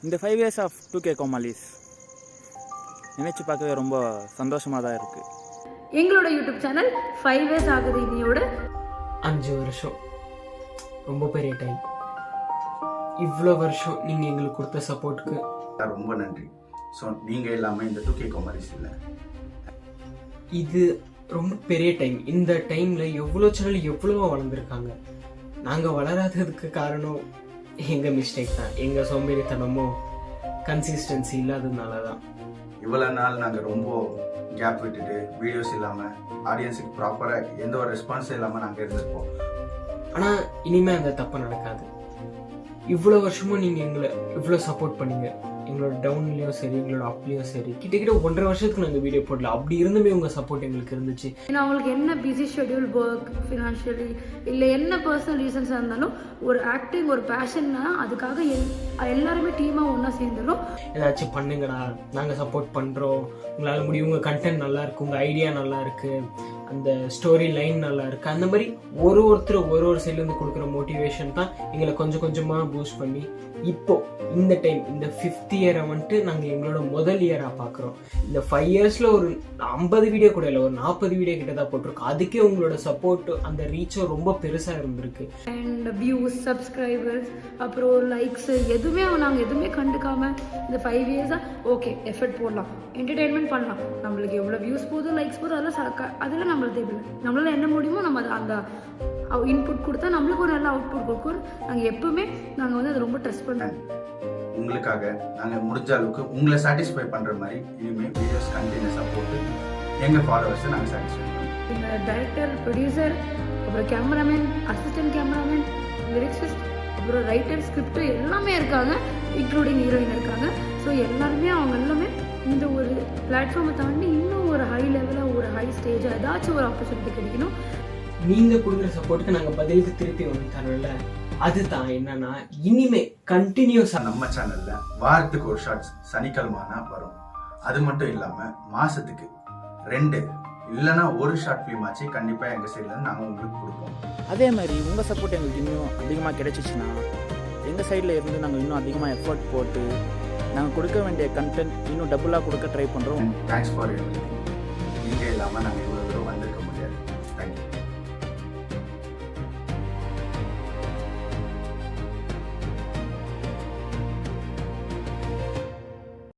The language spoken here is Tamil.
இந்த 5 இயர்ஸ் ஆஃப் 2K கோமாளிஸ் நினைச்சு பார்க்கவே ரொம்ப சந்தோஷமாக தான் இருக்குது. எங்களோட யூடியூப் சேனல் 5 இயர்ஸ் ஆகுது. இனியோட 5 வருஷம் ரொம்ப பெரிய டைம். இவ்வளோ வருஷம் நீங்கள் எங்களுக்கு கொடுத்த சப்போர்ட்டுக்கு ரொம்ப நன்றி. ஸோ நீங்கள் இல்லாமல் இந்த 2K கோமாளிஸ் இல்லை. இது ரொம்ப பெரிய டைம். இந்த டைமில் எவ்வளோ சேனல் எவ்வளோ வளர்ந்துருக்காங்க. நாங்கள் வளராததுக்கு காரணம் எங்கள் மிஸ்டேக் தான். எங்கள் சோம்பேறித்தனமோ கன்சிஸ்டன்சி இல்லாததுனால தான். இவ்வளோ நாள் நாங்கள் ரொம்ப கேப் விட்டுட்டு வீடியோஸ் இல்லாமல் ஆடியன்ஸுக்கு ப்ராப்பராக எந்த ஒரு ரெஸ்பான்ஸும் இல்லாமல் நாங்கள் இருந்திருப்போம். ஆனால் இனிமேல் அந்த தப்பு நடக்காது. இவ்வளோ வருஷமும் நீங்கள் எங்களை இவ்வளோ சப்போர்ட் பண்ணீங்க. எங்களோட டவுன்லேயும் சரி, எங்களோட அப்லேயும் சரி, கிட்டத்தட்ட 1.5 வருஷத்துக்கு நாங்கள் வீடியோ போடல. அப்படி இருந்துமே உங்கள் சப்போர்ட் எங்களுக்கு இருந்துச்சு. ஏன்னா அவங்களுக்கு என்ன பிஸி ஷெட்யூல், ஒர்க், ஃபினான்ஷியலி இல்லை என்ன பர்சனல் ரீசன்ஸாக இருந்தாலும் ஒரு ஆக்டிங், ஒரு பேஷன்னா அதுக்காக எல்லாருமே டீமாக ஒன்றா சேர்ந்துடும். ஏதாச்சும் பண்ணுங்கடா, நாங்கள் சப்போர்ட் பண்ணுறோம், உங்களால் முடியும், உங்கள் கண்டென்ட் நல்லா இருக்கு, உங்கள் ஐடியா நல்லா இருக்கு, அந்த ஸ்டோரி லைன் நல்லா இருக்கு, அந்த மாதிரி ஒருத்தர் ஒரு சைட்லேருந்து கொடுக்குற மோட்டிவேஷன் தான் எங்களை கொஞ்சம் கொஞ்சமாக பூஸ்ட் பண்ணி இப்போ இந்த டைம் இந்த 5th இயரை வந்துட்டு நாங்கள் எங்களோட முதல் இயராக பார்க்குறோம். இந்த 5 இயர்ஸில் ஒரு 50 வீடியோ கூட இல்லை, ஒரு 40 வீடியோ கிட்ட தான் போட்டிருக்கோம். அதுக்கே உங்களோட சப்போர்ட், அந்த ரீச்சும் ரொம்ப பெருசாக இருந்திருக்கு. அண்ட் வியூஸ், சப்ஸ்கிரைபர்ஸ், அப்புறம் லைக்ஸ் எதுவுமே நாங்கள் எதுவுமே கண்டுக்காமல் இந்த 5 இயர்ஸாக ஓகே எஃபர்ட் போடலாம், என்டர்டெயின்மெண்ட் பண்ணலாம், நம்மளுக்கு எவ்வளோ வியூஸ் போதும், லைக்ஸ் போதும், அதெல்லாம் நம்மளுக்கு தேவையில்லை. நம்மளால் என்ன முடியுமோ நம்ம அந்த இன்புட் கொடுத்தா நம்மளுக்கு ஒரு நல்ல அவுட்புட் கொடுக்கும். நாங்கள் எப்பவுமே நாங்கள் வந்து அதை ரொம்ப ட்ரஸ்ட் பண்ணுறோம். உங்களுக்காக நாங்கள் முடிஞ்ச அளவுக்கு உங்களை சாட்டிஸ்ஃபை பண்ணுற மாதிரி இனிமேல் வீடியோஸ் கண்டினியூஸாக போட்டு எங்கள் ஃபாலோவர்ஸை நாங்கள் சாட்டிஸ்ஃபை பண்ணுவோம். எங்கள் டைரக்டர், ப்ரொடியூசர், அப்புறம் கேமராமேன், அசிஸ்டன்ட் கேமராமேன், லிரிக்ஸிஸ்ட், அப்புறம் ரைட்டர், ஸ்கிரிப்ட் எல்லாமே இருக்காங்க, இன்க்ளூடிங் ஹீரோயின் இருக்காங்க. ஸோ எல்லாருமே அவங்க எல்லாமே இந்த ஒரு பிளாட்ஃபார்மை தாண்டி இன்னும் ஒரு ஹை லெவலில், ஒரு ஹை ஸ்டேஜாக ஏதாச்சும் ஒரு ஆப்பர்ச்சுனிட்டி கிடைக்கணும். நீங்கள் கொடுக்குற சப்போர்ட்டுக்கு நாங்கள் பதிலுக்கு திருப்பி வந்து தரோம்ல, அதுதான் என்னன்னா இனிமே கண்டினியூஸாக நம்ம சேனலில் வாரத்துக்கு ஒரு ஷார்ட்ஸ் சனிக்கிழமைனா வரும். அது மட்டும் இல்லாமல் மாதத்துக்கு 2 இல்லைன்னா ஒரு ஷார்ட் ஃபிலிம் ஆச்சு கண்டிப்பாக எங்கள் சைடில் நாங்கள் உங்களுக்கு கொடுப்போம். அதே மாதிரி உங்கள் சப்போர்ட் எங்களுக்கு இன்னும் அதிகமாக கிடைச்சிச்சுன்னா எங்கள் சைடில் இருந்து நாங்கள் இன்னும் அதிகமாக எஃபர்ட் போட்டு நாங்கள் கொடுக்க வேண்டிய கண்டென்ட் இன்னும் டபுளாக கொடுக்க ட்ரை பண்ணுறோம். Thanks for everything. நீங்கள் இல்லாமல் நாங்கள்